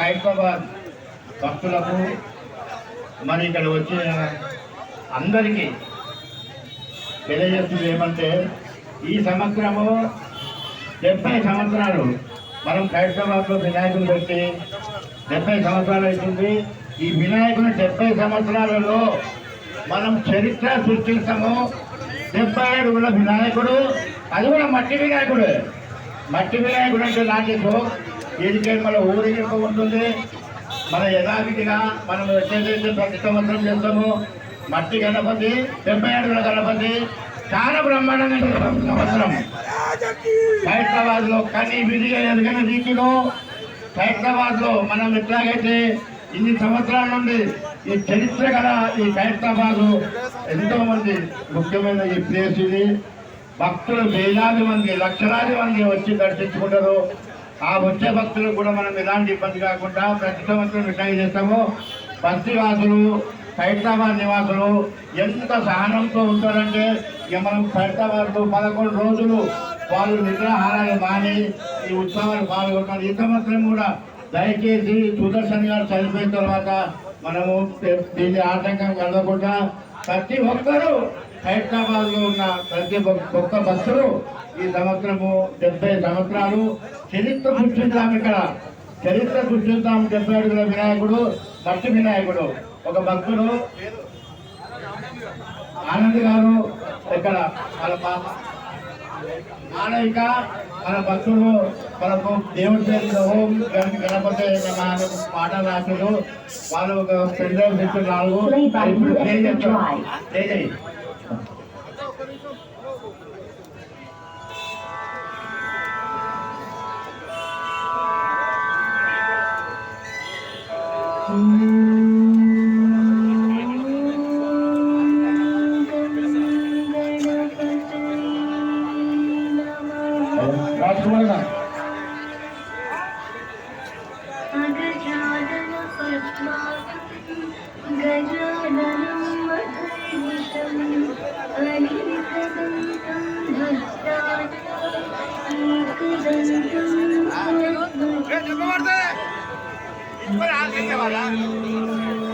ఖైరతాబాద్ భక్తులకు మరి ఇక్కడ వచ్చిన అందరికీ తెలియజేస్తుంది ఏమంటే ఈ సంవత్సరము 70 సంవత్సరాలు మనం ఖైరతాబాద్లో వినాయకుని పెట్టి 70 సంవత్సరాలు అవుతుంది. ఈ వినాయకుని 70 సంవత్సరాలలో మనం చరిత్ర సృష్టిస్తాము. 70 అడుగుల వినాయకుడు, అది కూడా మట్టి వినాయకుడు. మట్టి వినాయకుడు అంటే నాటి దీనికి మన ఊరికి ఉంటుంది. మన యథావిధిగా మనం వచ్చేసి ప్రతి సంవత్సరం చేస్తాము. మట్టి గణపతి, 70 అడుగుల గణపతి చాలా బ్రహ్మాండంగా సంవత్సరం ఖైరతాబాద్లో. కానీ విధిగా ఎదుగైన రీతిలో ఖైరతాబాద్లో మనం ఎట్లాగైతే ఇన్ని సంవత్సరాల నుండి ఈ చరిత్ర గల ఈ ఖైరతాబాద్ ఎంతో మంది ముఖ్యమైన ఈ ప్లేస్ ఇది. భక్తులు వేలాది మంది, లక్షలాది మంది వచ్చి దర్శించుకుంటారు. ఆ వచ్చే భక్తులు కూడా మనం ఎలాంటి ఇబ్బంది కాకుండా ప్రతి సంవత్సరం వినాయక చేస్తాము. బస్తీవాసులు, ఖైరతాబాద్ నివాసులు ఎంత సహనంతో ఉంటారంటే ఇక మనం ఖైరతాబాద్లో 11 రోజులు వాళ్ళు నిద్రాహారాలు మాని ఈ ఉత్సవాలు పాల్గొంటారు. ఈ సంవత్సరం కూడా దయచేసి సుదర్శన్ గారు చనిపోయిన తర్వాత మనము దీన్ని ఆటంకం కలగకుండా ప్రతి ఒక్కరూ ఖైరతాబాద్లో ఉన్న ప్రతి ఒక్క భక్తులు ఈ సంవత్సరము 70 సంవత్సరాలు చరిత్ర సృష్టించాము. ఇక్కడ చరిత్ర సృష్టించాము. 70 అడుగుల వినాయకుడు, మట్టి వినాయకుడు. ఒక భక్తుడు ఆనంద్ గారు ఇక్కడ వాళ్ళ పాప మానవిక, మన భక్తులు మనకు దేవుడి పేరు ఓం గణపతి పాట రాశారు. వాళ్ళు ఒక పెండ్రైవ్ తెచ్చున్నారు. What